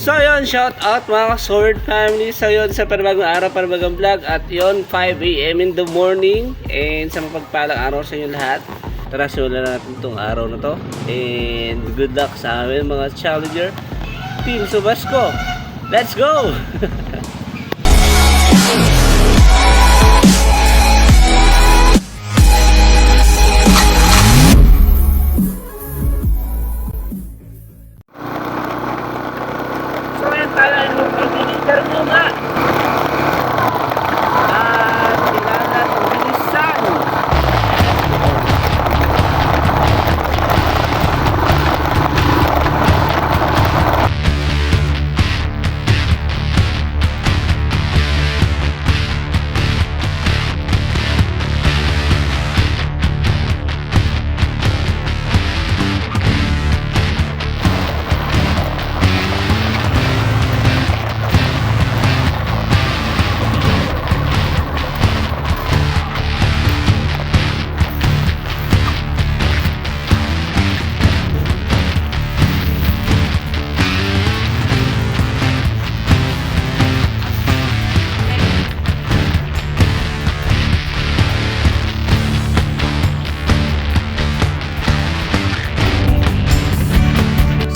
So yun, shout out mga Sword family. So yun, sa panibagong araw, panibagong vlog. At yun, 5 AM in the morning. And sa mapagpalang araw sa inyo lahat. Tara, simulan natin itong araw na to. And good luck sa amin mga challenger Team Subasco. Let's go!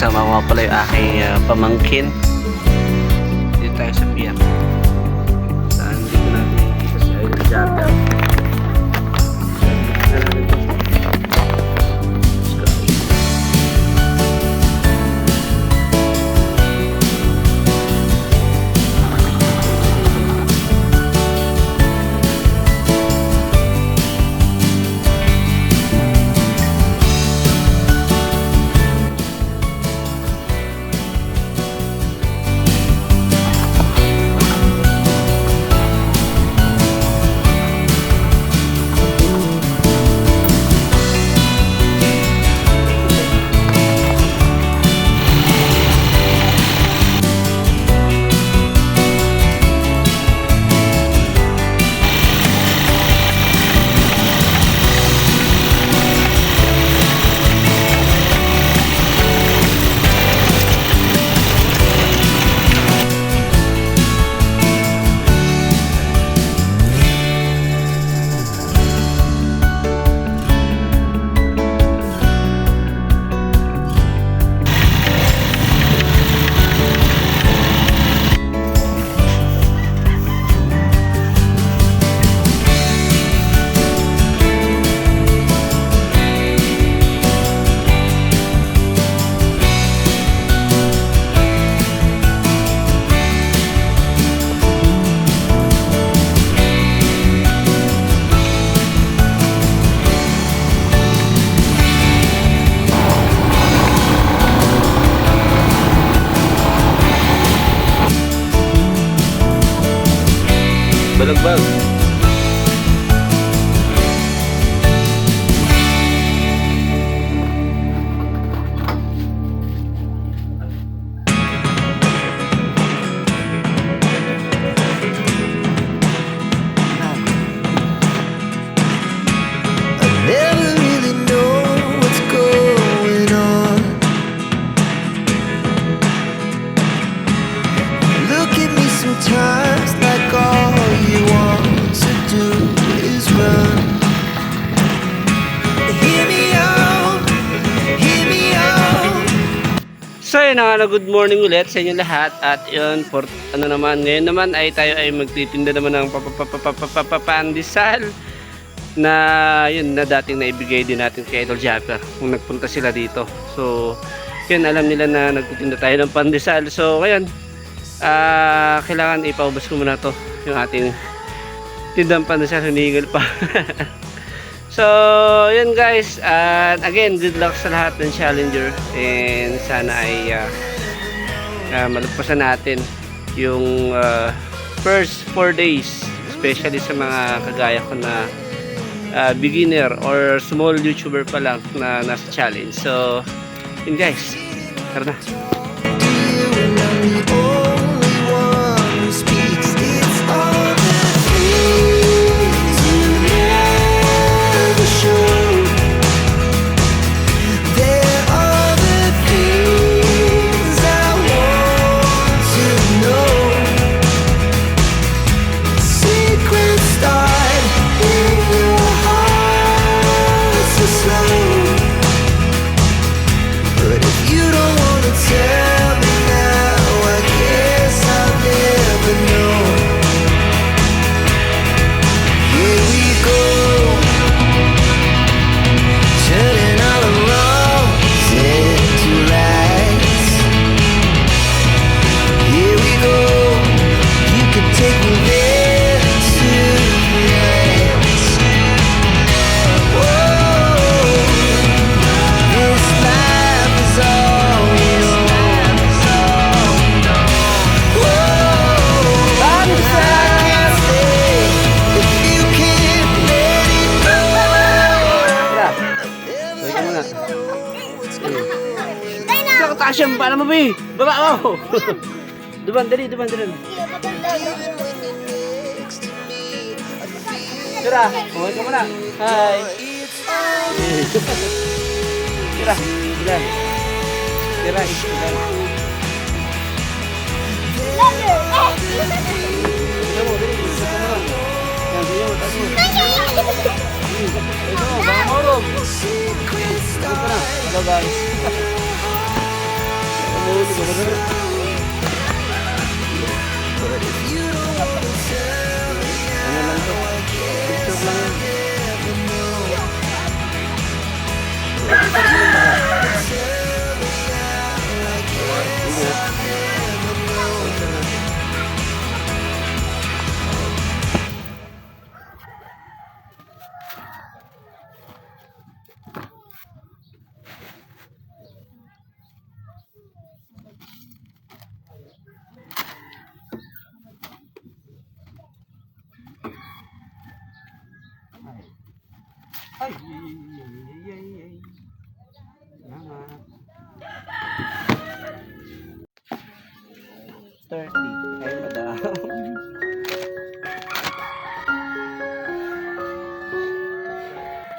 Sama ko pala yung aking pamangkin. Dito tayo sa piyak. Saan dito natin nakikita sa Idol Jacker. Balagbag. Sometimes like all you want to do is run. Hear me out, hear me out. So yun na, good morning ulit sa inyo lahat. At yun, for ano naman, ngayon naman ay tayo ay magtitinda naman ng pandesal na yun na dating naibigay din natin kay Idol Jacker kung nagpunta sila dito. So yun, alam nila na nagtitinda tayo ng pandesal. So ngayon, kailangan ipaubos ko muna to yung ating tindang pandesal, hinihingal pa. So yun guys, again good luck sa lahat ng challenger, and sana ay malagpasan natin yung first 4 days, especially sa mga kagaya ko na beginner or small YouTuber pa lang na nasa challenge. So yun guys, tara na. sa taas yan. Paano mo, Bi? Baba mo. Duban, dali. Tira, buhay ka muna. Hi. Tira, ilan. Tira, ilan. Ito mo, dali. Ito mo lang. Yan, ganyan mo, taas mo. Ito mo, baka maulog. Ito na. Hello, guys. Maulog ka ba na? Ano lang to? Picture lang yan. Ay, Salamat. 30. Ay, madam.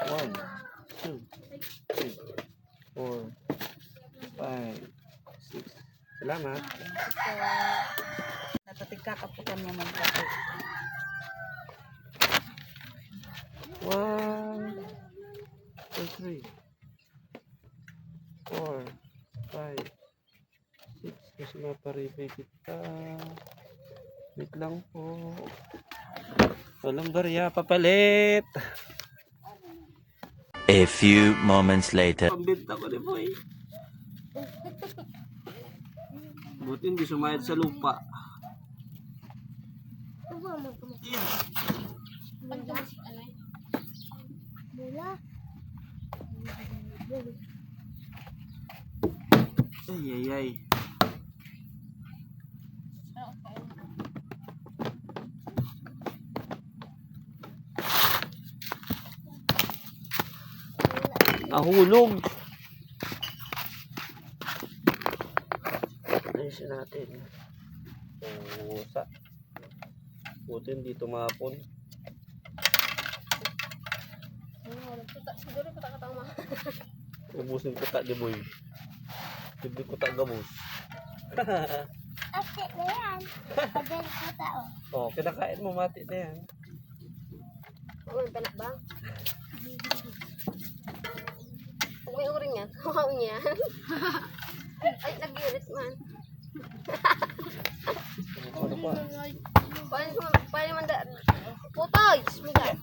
One, two, three, 4, 5, 6. Salamat. Natatigkakapukan niya ng kape. 1, 2, 3, 4, 5, 6. Kasi maparibay kita. Wait lang po. Walang barya, papalit. A few moments later. Pambinta ko ni boy. Buti hindi sumayad sa lupa. Ay. Nahulog. Ayusin natin. Pusa. Buti hindi tumapon. Siguro patakatama. Ubusin ko tak di boy. Libre ko tak gabos. Ate na yan. Pagdali ko tao. Oh, kinakain mo mati na yan. Uy, panak ba? Kung may uring yan, kawaw niya. Ay, nag-irit man. Ano pa? Paano man da... Putoy! Smiga.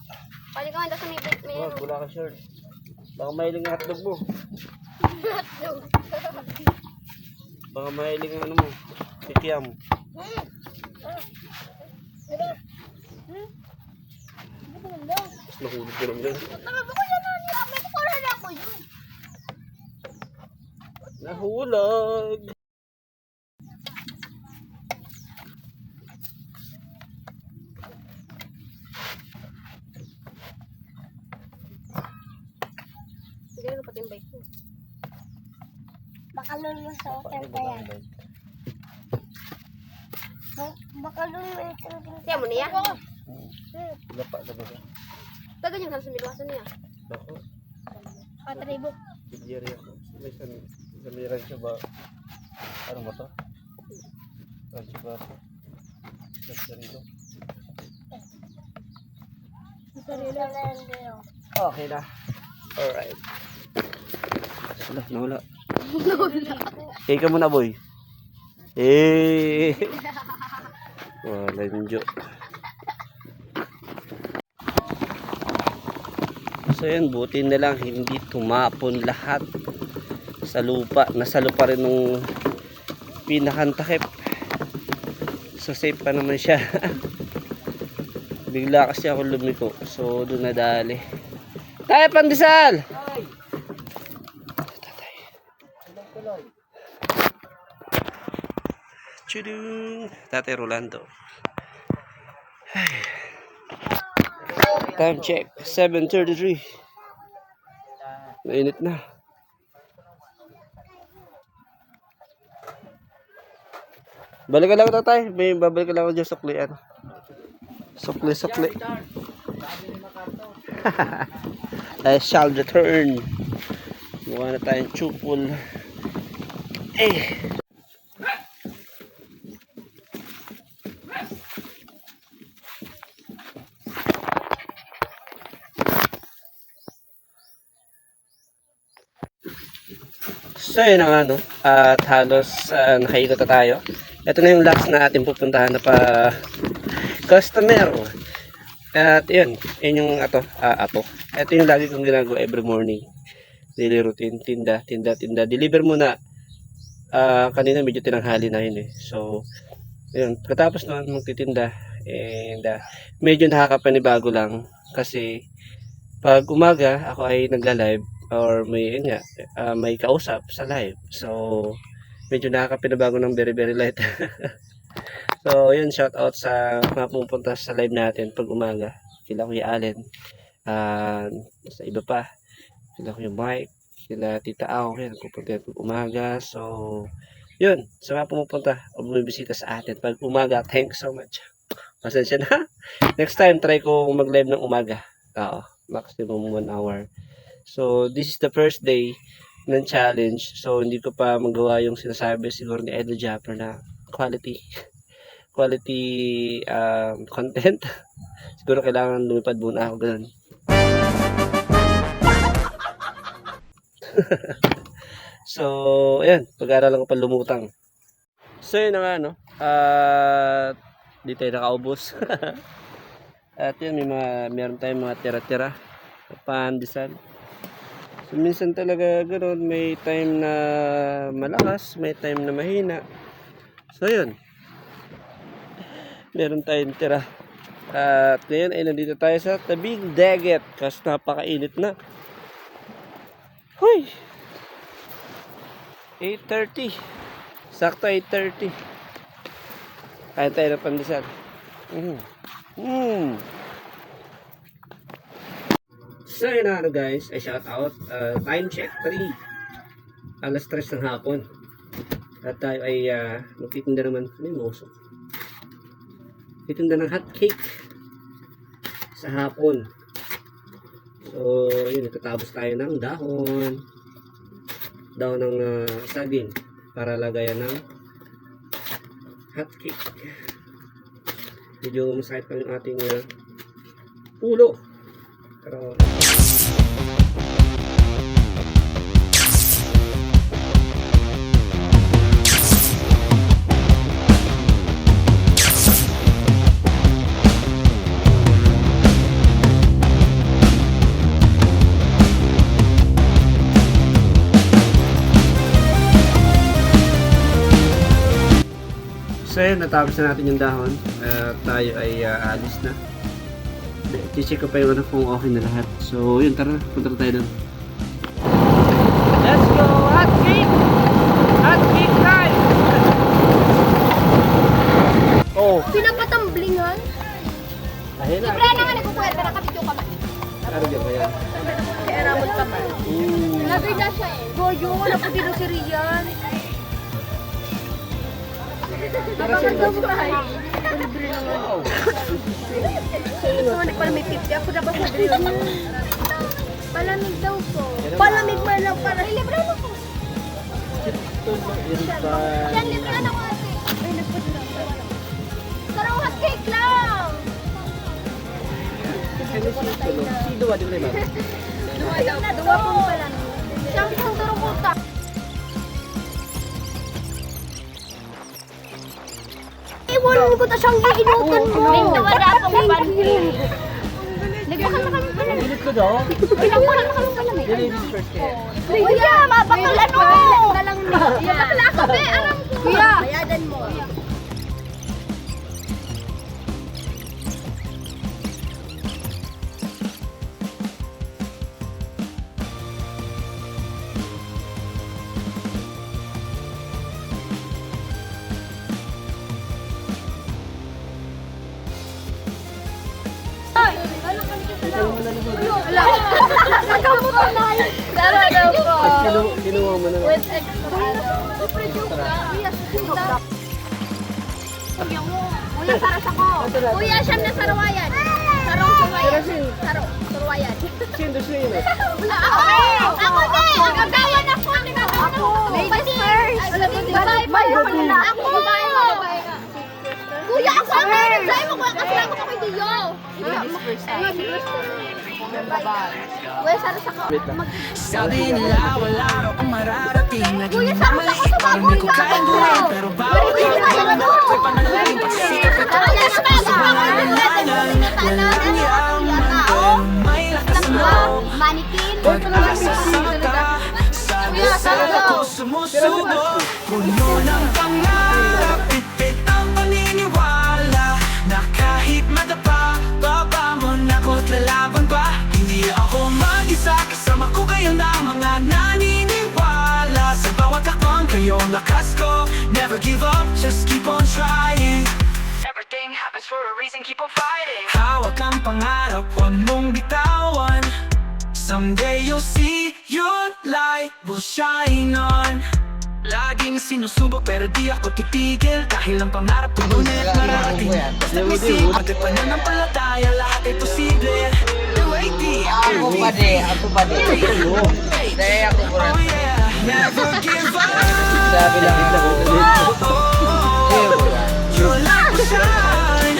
Paano ka man da sa may... Wag, wala ka shirt. Baka mahiling ang hotdog mo. Baka mahiling ang ano mo. Kikiam. Nahulog ko lang dyan. Nahulog! Siguro pati yung bike ko. Baka lulong sa open pa yan. Baka lulong sa open. Siya mo niya? Wala pa sa baga. Tagan yung sa milwasan niya. Ako, Patribo. sigiri ako. May sa rancho ba? Ano ba to? Rancho ba ako? Sa rito. Sarilo na yan din. Okay na. Alright. Wala, nawala. Kaya ka muna, boy. Eh. Wala yung jo. So yun, buti na lang hindi tumapon lahat sa lupa. Nasa lupa rin nung pinakantakip. So safe pa naman siya. Bigla kasi ako lumiko. So doon nadali. Tayo pandesal! Tatay. Chudung! Tatay Rolando. Ay. Time check. 7:33. Mainit na. Balik ka lang ito tayo. Babalik ka lang ako dyan suklian. Sukli. I shall return. Gawa na tayong chupol. So yun ang ano, at halos nakaikot na tayo. Ito na yung last na ating pupuntahan na pa customer. At yun yung ato. Ito yung lagi kong ginagawa every morning. Daily routine, tinda. Deliver muna. Kanina medyo tinanghali na yun eh. So, yun. Katapos naman magtitinda. And medyo nakakapanibago lang. Kasi pag umaga ako ay nagla-live or may yun nga, may kausap sa live. So, medyo nakakapinabago ng very light. So, yun, shout out sa mga pumunta sa live natin pag umaga. Sila Kuya Allen. Sa iba pa. Sila Kuya Mike. Sila Tita Ao. Kaya nagpupunta pag umaga. So, yun. Sa mga pumupunta o bumibisita sa atin pag umaga. Thanks so much. Pasensya na. Next time, try ko mag-live ng umaga. Maximum 1 hour. So, this is the first day ng challenge. So, hindi ko pa magawa yung sinasabi siguro ni Edo Japper na quality content. Siguro kailangan lumipad muna ako ganun. So, ayan. Pag-aaralan ko pa lumutang. So, yun na nga, no? Di tayo nakaubos. At yun, meron tayong mga tira-tira. Pandesal. So, minsan talaga ganoon, may time na malakas, may time na mahina. So, yun. Meron tayong tira. At ngayon ay nandito tayo sa tabing dagat kasi napakainit na. Hoy! 8:30. Sakto 8:30. Kain tayo ng pandesal. So yun na guys, ay shout out. Time check 3. Alas 3 ng hapon. At tayo ay magtitinda naman. Ano yung moso? Titinda ng hot cake sa hapon. So yun, nagtatapos tayo ng dahon ng saging para lagayan ng hot cake. Medyo masakit pa yung ating ulo. Pero so yun, natapos na natin yung dahon. Tayo ay alis na. I-check ko pa yung kung okay na lahat. So yun, tara na. Punta na tayo doon. Let's go! Hot cake! Hot cake time! Oh! Pinapatamblingan. Ayun na. Siyempre naman nagpupuwet, pero kapityo ka ba? Ano yun ba yan? Si Eramon ka ba? Lagay na siya eh. Goyo, wala po dito si Rian. Napakagdaw mo tayo. Libre naman. Wow! Hindi pala may 50. Ako na ba sa yun? Palamig daw po. Palamig man lang para. Libre na po. Yan, libre na ako ate. Ay, nagpadala. Sarang hot cake lang. Si Dua, di ko na iba. Dua po pala. Siyang isang turukuta. Iwanan ko na siyang iinutan mo. Nagdawala akong panty. Nagpakanta kami pala. Pilit ko daw. Ilang mo lang kami pala. Ladies first kaya. Kuya, mapakala no. Mapakala ka be. Alam ko. Kuya. Bayadan mo. Wala. Nagkamutan na yun. Dara daw po. Kinuha mo na. With extra. kuya mo. Kuya, saras ako. Kuya, siyam na sarawayan. Sarong sarawayan. Sarawayan. Sino sino? Wala ako. Ako din. Nagagawan ako. Ladies first. Babae. Ako. Kuya, ako ang meron. Dahil mo kuya kasi ako kay Dio. Kuya, saras ako. Sabi nila wala akong mararating. Naging Kuya, saras ako sa baboy ko kayang gawin. Pero bawat ako'y panalain. Pagsikat ko may lakas mo. Manikin. Pag-asa sa mata, sana ako sumusubo. Puno ng pangarap, pipit ang paniniwala na kahit madapa, babamon ako't lalaban pa. Hindi ako mag-isa, kasama ko kayo na mga naniniwala. Sa bawat akong kayo ang lakas ko. Never give up, just keep on trying. Everything happens for a reason, keep on fighting. Hawak ang pangarap, huwag mong bitawan. Someday you'll see your light will shine on. Laging sinusubok pero di ako titigil. Dahil ang pangarap ko ngunit marating. Basta isip, magpananampalataya, lahat ay posible. Ako pa de. Dahil ako po Oh yeah, never give up. sabi lang ito. Your light will shine.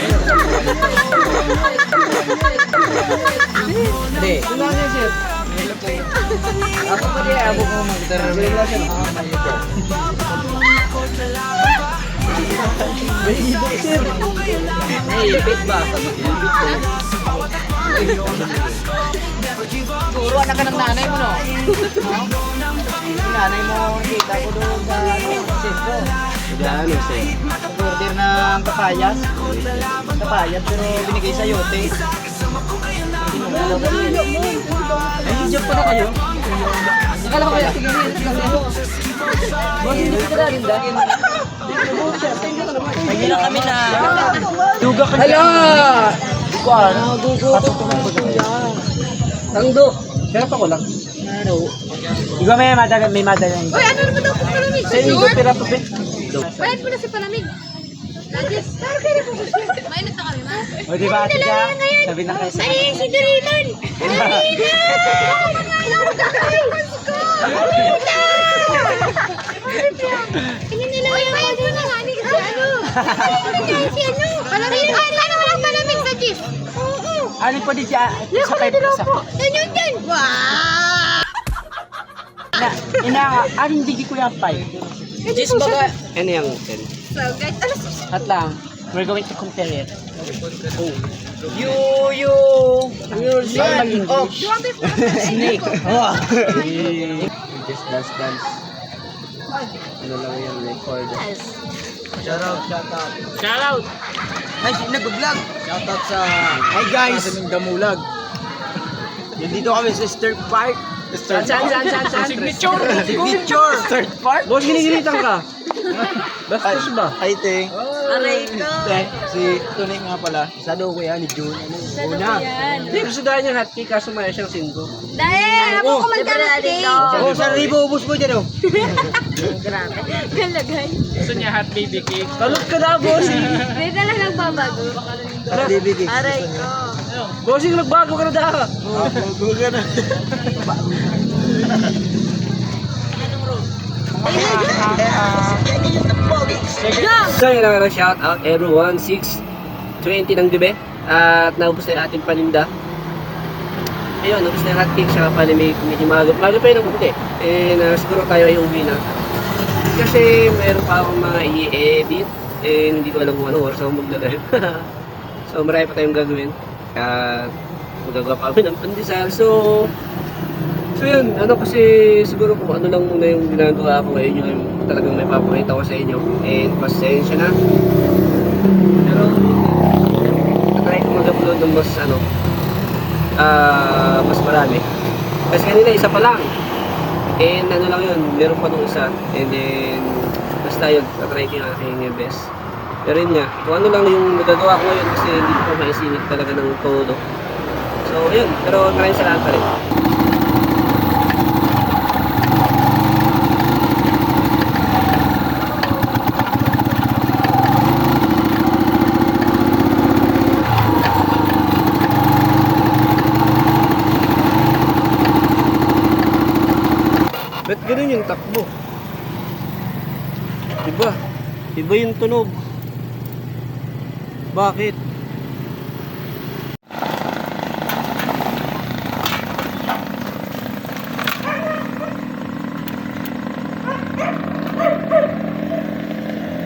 Hindi. Ako pa de. Ako po magdarabi. Hey, ipit ba? Siguro anak ka ng nanay mo, no? Yung nanay mo, kita ko doon sa sentro. Gano sir? Order ng papayas. Papayas, pero binigay sa yote. Ay, joke pa na kayo? Akala ko kaya, sige, hindi ko na rin dahil. Hindi na kami na. Duga ka hala! Kuan, gugutom ko ng yan. Tangdo. Sarap ako lang. Ano? Iba may madalang. Uy, ano naman daw kung palamig? Sa inyo, pira pa pit. Bayad mo na si palamig. Lagis. Pero kayo po siya. Mainit na kami, ma. O diba, ate ka? Sabi na kayo sa... Ay, si Doraemon! Tingin nila yung bayad mo na nga ni kasi ano. Si ano? Palamig. Ay, ano walang palamig sa jeep? Oo. Ano po di siya? Sa kay... Yan. Wow! Anong digi ko yung pay? Just baga... Ano yung sen? So guys, alas At lang, we're going to compare it. Oh. You son of snake. Oh. Just dance. Ano lang yan, record. Shout out. Ay, nag-vlog. Shout out sa... Hi guys. Sa Damulag. Nandito kami sa Stir Park. Saan? Signature. Stir Park. Boss, ginigilitan ka. Bastos ba? Hi, Ting. Aray ko. Si Tunay nga pala. Sa daw ko yan, ni June. Una. Hindi, gusto dahil yung hotcake, kaso maya siyang 5. Dahil, ako kumanta na cake. Oh, sa ribo, ubus mo dyan, oh. Galagay. Gusto niya hot baby cake. Kalot ka na, bossing. May dala nagbabago. Bibigay. Aray ko. Bossing, nagbago ka na daw. Bago ka na. So yun lang, shout out everyone, 6:20 ng gabi at naubos na yung ating paninda. Ayun, naubos na yung hotcake, saka pala medyo maga pa yun ang buti. Siguro tayo ay uwi na. Kasi mayroon pa akong mga i-edit hindi ko alam kung ano oras ako magdadrive. So marami pa tayong gagawin at magagawa pa kami ng pandesal. So yun, kasi siguro kung ano lang muna yung ginagawa ko ngayon yung talagang may papakita ko sa inyo. And pasensya na. Pero, try ko mag-upload ng mas marami. Kasi kanina isa pa lang. And ano lang yun, meron pa nung isa. And then, basta yun, try ko yung aking best. Pero yun nga, kung ano lang yung nagagawa ko ngayon kasi hindi ko pa maisingit talaga ng todo. So yun, pero maraming salamat pa rin. Iba. Iba yung tunog. Bakit?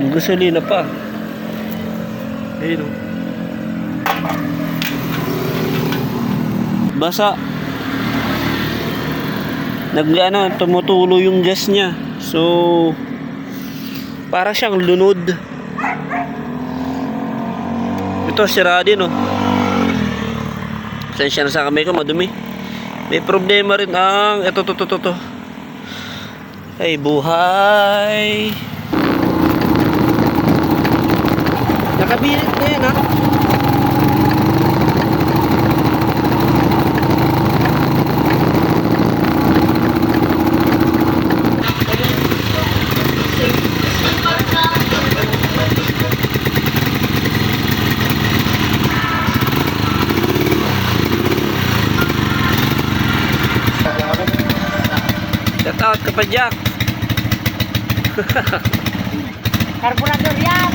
Yung gasolina pa. Ayun o. Basa. Tumutulo yung gas niya. So, para siyang lunod. Ito, sira din, oh. Sensya na sa kamay ko, madumi. May problema rin ang... Ito. Ay, buhay. Nakabirit na yan, ha? Shout out ka pa, Jack. Karburador yan.